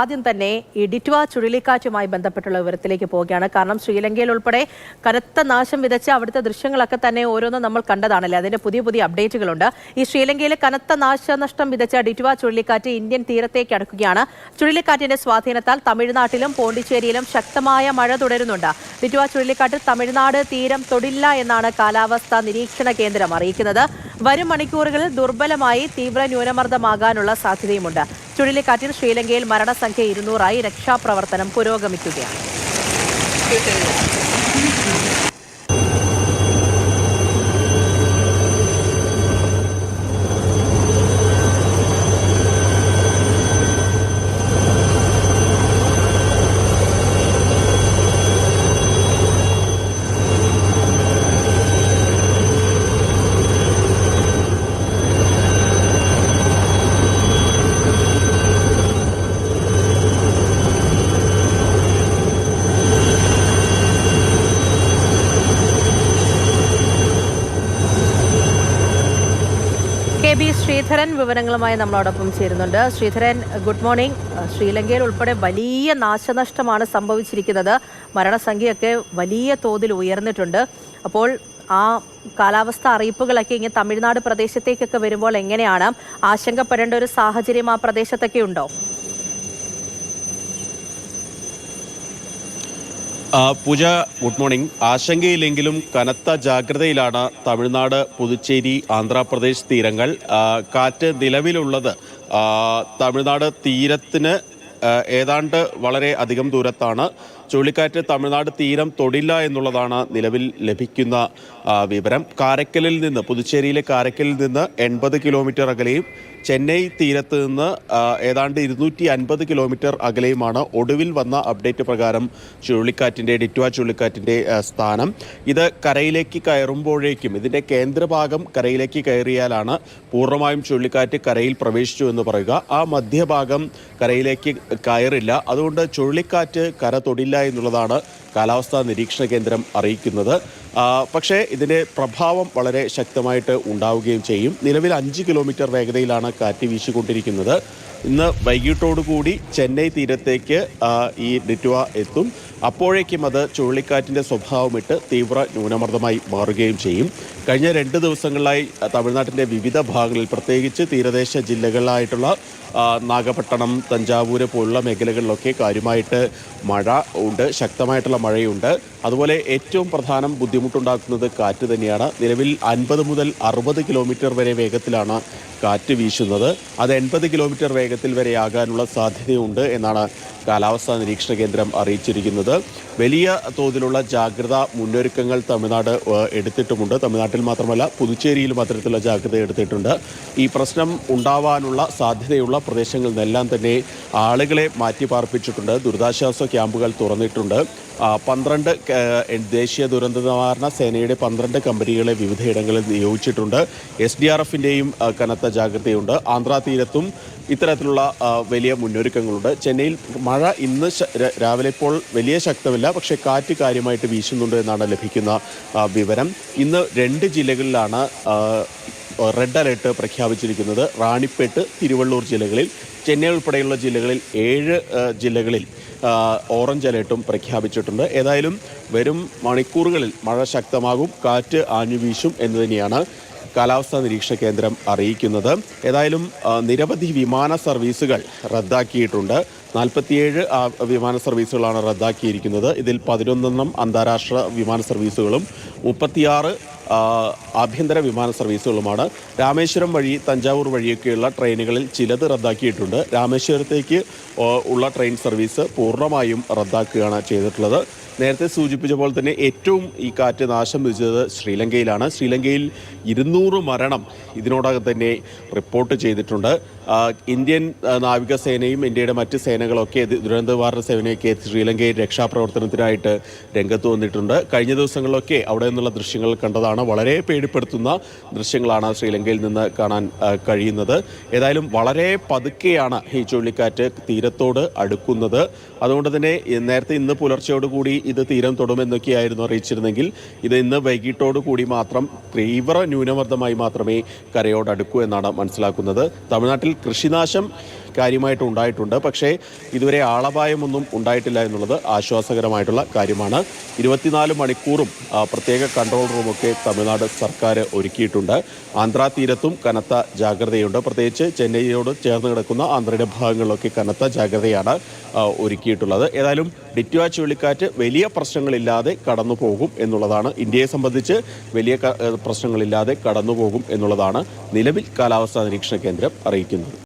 ആദ്യം തന്നെ ഈ ഡിറ്റ്വ ചുഴലിക്കാറ്റുമായി ബന്ധപ്പെട്ടുള്ള വിവരത്തിലേക്ക് പോവുകയാണ്. കാരണം ശ്രീലങ്കയിൽ ഉൾപ്പെടെ കനത്ത നാശം വിതച്ച അവിടുത്തെ ദൃശ്യങ്ങളൊക്കെ തന്നെ ഓരോന്നും നമ്മൾ കണ്ടതാണല്ലേ. അതിന്റെ പുതിയ പുതിയ അപ്ഡേറ്റുകളുണ്ട്. ഈ ശ്രീലങ്കയിലെ കനത്ത നാശനഷ്ടം വിതച്ച ഡിറ്റ്വ ചുഴലിക്കാറ്റ് ഇന്ത്യൻ തീരത്തേക്ക് അടുക്കുകയാണ്. ചുഴലിക്കാറ്റിന്റെ സ്വാധീനത്താൽ തമിഴ്നാട്ടിലും പോണ്ടിച്ചേരിയിലും ശക്തമായ മഴ തുടരുന്നുണ്ട്. ഡിറ്റ്വ ചുഴലിക്കാറ്റ് തമിഴ്നാട് തീരം തൊടില്ല എന്നാണ് കാലാവസ്ഥാ നിരീക്ഷണ കേന്ദ്രം അറിയിക്കുന്നത്. വരും മണിക്കൂറുകളിൽ ദുർബലമായി തീവ്ര ന്യൂനമർദ്ദമാകാനുള്ള സാധ്യതയുമുണ്ട്. ചുഴലിക്കാറ്റിൽ ശ്രീലങ്കയിൽ മരണസംഖ്യ 200 രക്ഷാപ്രവർത്തനം പുരോഗമിക്കുകയാണ്. കെ.ബി. ശ്രീധരൻ വിവരങ്ങളുമായി നമ്മളോടൊപ്പം ചേരുന്നുണ്ട്. Sreedharan, good morning. ശ്രീലങ്കയിൽ ഉൾപ്പെടെ വലിയ നാശനഷ്ടമാണ് സംഭവിച്ചിരിക്കുന്നത്. മരണസംഖ്യയൊക്കെ വലിയ തോതിൽ ഉയർന്നിട്ടുണ്ട്. അപ്പോൾ ആ കാലാവസ്ഥ അറിയിപ്പുകളൊക്കെ ഇങ്ങനെ തമിഴ്നാട് പ്രദേശത്തേക്കൊക്കെ വരുമ്പോൾ എങ്ങനെയാണ്? ആശങ്കപ്പെടേണ്ട ഒരു സാഹചര്യം ആ പ്രദേശത്തൊക്കെ ഉണ്ടോ? പൂജ, ഗുഡ് മോർണിംഗ്. ആശങ്കയില്ലെങ്കിലും കനത്ത ജാഗ്രതയിലാണ് തമിഴ്നാട്, പുതുച്ചേരി, ആന്ധ്രാപ്രദേശ് തീരങ്ങൾ. കാറ്റ് നിലവിലുള്ളത് തമിഴ്നാട് തീരത്തിന് ഏതാണ്ട് വളരെ അധികം ദൂരത്താണ്. ചുഴലിക്കാറ്റ് തമിഴ്നാട് തീരം തൊടില്ല എന്നുള്ളതാണ് നിലവിൽ ലഭിക്കുന്ന വിവരം. കാരക്കലിൽ നിന്ന്, പുതുച്ചേരിയിലെ കാരക്കലിൽ നിന്ന് 80 കിലോമീറ്റർ അകലെയും ചെന്നൈ തീരത്ത് നിന്ന് ഏതാണ്ട് 250 കിലോമീറ്റർ അകലെയുമാണ് ഒടുവിൽ വന്ന അപ്ഡേറ്റ് പ്രകാരം ഡിറ്റ്വ ചുഴലിക്കാറ്റിൻ്റെ സ്ഥാനം. ഇത് കരയിലേക്ക് കയറുമ്പോഴേക്കും, ഇതിൻ്റെ കേന്ദ്രഭാഗം കരയിലേക്ക് കയറിയാലാണ് പൂർണ്ണമായും ചുഴലിക്കാറ്റ് കരയിൽ പ്രവേശിച്ചു എന്ന് പറയുക. ആ മധ്യഭാഗം കരയിലേക്ക് കയറില്ല. അതുകൊണ്ട് ചുഴലിക്കാറ്റ് കര തൊടില്ല എന്നുള്ളതാണ് കാലാവസ്ഥാ നിരീക്ഷണ കേന്ദ്രം അറിയിക്കുന്നത്. പക്ഷേ ഇതിൻ്റെ പ്രഭാവം വളരെ ശക്തമായിട്ട് ഉണ്ടാവുകയും ചെയ്യും. നിലവിൽ 5 കിലോമീറ്റർ വേഗതയിലാണ് കാറ്റ് വീശിക്കൊണ്ടിരിക്കുന്നത്. ഇന്ന് വൈകിട്ടോടുകൂടി ചെന്നൈ തീരത്തേക്ക് ഈ ഡിറ്റ്വ എത്തും. അപ്പോഴേക്കും അത് ചുഴലിക്കാറ്റിൻ്റെ സ്വഭാവമിട്ട് തീവ്ര ന്യൂനമർദ്ദമായി മാറുകയും ചെയ്യും. കഴിഞ്ഞ 2 ദിവസങ്ങളിലായി തമിഴ്നാട്ടിൻ്റെ വിവിധ ഭാഗങ്ങളിൽ, പ്രത്യേകിച്ച് തീരദേശ ജില്ലകളിലായിട്ടുള്ള നാഗപട്ടണം, തഞ്ചാവൂര് പോലുള്ള മേഖലകളിലൊക്കെ കാര്യമായിട്ട് മഴ ഉണ്ട്, ശക്തമായിട്ടുള്ള മഴയുണ്ട്. അതുപോലെ ഏറ്റവും പ്രധാനം ബുദ്ധിമുട്ടുണ്ടാക്കുന്നത് കാറ്റ് തന്നെയാണ്. നിലവിൽ 50 മുതൽ 60 കിലോമീറ്റർ വരെ വേഗത്തിലാണ് കാറ്റ് വീശുന്നത്. അത് 80 കിലോമീറ്റർ വേഗത്തിൽ വരെ ആകാനുള്ള സാധ്യതയുണ്ട് എന്നാണ് കാലാവസ്ഥാ നിരീക്ഷണ കേന്ദ്രം അറിയിച്ചിരിക്കുന്നത്. വലിയ തോതിലുള്ള ജാഗ്രതാ മുന്നൊരുക്കങ്ങൾ തമിഴ്നാട് എടുത്തിട്ടുമുണ്ട്. തമിഴ്നാട്ടിൽ മാത്രമല്ല, പുതുച്ചേരിയിലും അത്തരത്തിലുള്ള ജാഗ്രത എടുത്തിട്ടുണ്ട്. ഈ പ്രശ്നം ഉണ്ടാവാനുള്ള സാധ്യതയുള്ള പ്രദേശങ്ങളിൽ നിന്നെല്ലാം തന്നെ ആളുകളെ മാറ്റിപ്പാർപ്പിച്ചിട്ടുണ്ട്. ദുരിതാശ്വാസ ക്യാമ്പുകൾ തുറന്നിട്ടുണ്ട്. 12 ദേശീയ ദുരന്ത നിവാരണ സേനയുടെ 12 കമ്പനികളെ വിവിധയിടങ്ങളിൽ നിയോഗിച്ചിട്ടുണ്ട്. SDRFിൻ്റെയും കനത്ത ജാഗ്രതയുണ്ട്. ആന്ധ്രാ തീരത്തും ഇത്തരത്തിലുള്ള വലിയ മുന്നൊരുക്കങ്ങളുണ്ട്. ചെന്നൈയിൽ മഴ ഇന്ന് രാവിലെ ഇപ്പോൾ വലിയ ശക്തമില്ല, പക്ഷേ കാറ്റ് കാര്യമായിട്ട് വീശുന്നുണ്ട് എന്നാണ് ലഭിക്കുന്ന വിവരം. ഇന്ന് 2 ജില്ലകളിലാണ് റെഡ് അലേർട്ട് പ്രഖ്യാപിച്ചിരിക്കുന്നത്. റാണിപ്പേട്ട്, തിരുവള്ളൂർ ജില്ലകളിൽ. ചെന്നൈ ഉൾപ്പെടെയുള്ള ജില്ലകളിൽ 7 ജില്ലകളിൽ ഓറഞ്ച് അലേർട്ടും പ്രഖ്യാപിച്ചിട്ടുണ്ട്. ഏതായാലും വരും മണിക്കൂറുകളിൽ മഴ ശക്തമാകും, കാറ്റ് ആഞ്ഞുവീശും എന്ന് തന്നെയാണ് കാലാവസ്ഥാ നിരീക്ഷണ കേന്ദ്രം അറിയിക്കുന്നത്. ഏതായാലും നിരവധി വിമാന സർവീസുകൾ റദ്ദാക്കിയിട്ടുണ്ട്. 47 വിമാന സർവീസുകളാണ് റദ്ദാക്കിയിരിക്കുന്നത്. ഇതിൽ 11 അന്താരാഷ്ട്ര വിമാന സർവീസുകളും 36 ആഭ്യന്തര വിമാന സർവീസുകളുമാണ്. രാമേശ്വരം വഴി, തഞ്ചാവൂർ വഴിയൊക്കെയുള്ള ട്രെയിനുകളിൽ ചിലത് റദ്ദാക്കിയിട്ടുണ്ട്. രാമേശ്വരത്തേക്ക് ഉള്ള ട്രെയിൻ സർവീസ് പൂർണ്ണമായും റദ്ദാക്കുകയാണ് ചെയ്തിട്ടുള്ളത്. നേരത്തെ സൂചിപ്പിച്ച പോലെ തന്നെ ഏറ്റവും ഈ കാറ്റ് നാശം വിതച്ചത് ശ്രീലങ്കയിലാണ്. ശ്രീലങ്കയിൽ 200 മരണം ഇതിനോടകം തന്നെ റിപ്പോർട്ട് ചെയ്തിട്ടുണ്ട്. ഇന്ത്യൻ നാവികസേനയും ഇന്ത്യയുടെ മറ്റ് സേനകളൊക്കെ ദുരന്ത നിവാരണ സേനയൊക്കെ ശ്രീലങ്കയിൽ രക്ഷാപ്രവർത്തനത്തിനായിട്ട് രംഗത്ത് വന്നിട്ടുണ്ട്. കഴിഞ്ഞ ദിവസങ്ങളിലൊക്കെ അവിടെ നിന്നുള്ള ദൃശ്യങ്ങൾ കണ്ടതാണ്. വളരെ പേടിപ്പെടുത്തുന്ന ദൃശ്യങ്ങളാണ് ശ്രീലങ്കയിൽ നിന്ന് കാണാൻ കഴിയുന്നത്. ഏതായാലും വളരെ പതുക്കെയാണ് ഈ ചുഴലിക്കാറ്റ് തീരത്തോട് അടുക്കുന്നത്. അതുകൊണ്ട് തന്നെ നേരത്തെ ഇന്ന് പുലർച്ചയോടുകൂടി ഇത് തീരം തൊടുമെന്നൊക്കെയായിരുന്നു അറിയിച്ചിരുന്നെങ്കിൽ ഇത് ഇന്ന് വൈകിട്ടോടുകൂടി മാത്രം തീവ്ര ന്യൂനമർദ്ദമായി മാത്രമേ കരയോടടുക്കൂ എന്നാണ് മനസ്സിലാക്കുന്നത്. തമിഴ്നാട്ടിൽ കൃഷിനാശം കാര്യമായിട്ട് ഉണ്ടായിട്ടുണ്ട്. പക്ഷേ ഇതുവരെ ആളപായമൊന്നും ഉണ്ടായിട്ടില്ല എന്നുള്ളത് ആശ്വാസകരമായിട്ടുള്ള കാര്യമാണ്. 24 മണിക്കൂറും പ്രത്യേക കൺട്രോൾ റൂമൊക്കെ തമിഴ്നാട് സർക്കാർ ഒരുക്കിയിട്ടുണ്ട്. ആന്ധ്രാ തീരത്തും കനത്ത ജാഗ്രതയുണ്ട്. പ്രത്യേകിച്ച് ചെന്നൈയോട് ചേർന്ന് കിടക്കുന്ന ആന്ധ്രയുടെ ഭാഗങ്ങളിലൊക്കെ കനത്ത ജാഗ്രതയാണ് ഒരുക്കിയിട്ടുള്ളത്. ഏതായാലും ഡിറ്റ്വ ചുഴലിക്കാറ്റ് വലിയ പ്രശ്നങ്ങളില്ലാതെ കടന്നു പോകും എന്നുള്ളതാണ്, ഇന്ത്യയെ സംബന്ധിച്ച് വലിയ പ്രശ്നങ്ങളില്ലാതെ കടന്നു പോകും എന്നുള്ളതാണ് നിലവിൽ കാലാവസ്ഥാ നിരീക്ഷണ കേന്ദ്രം അറിയിക്കുന്നത്.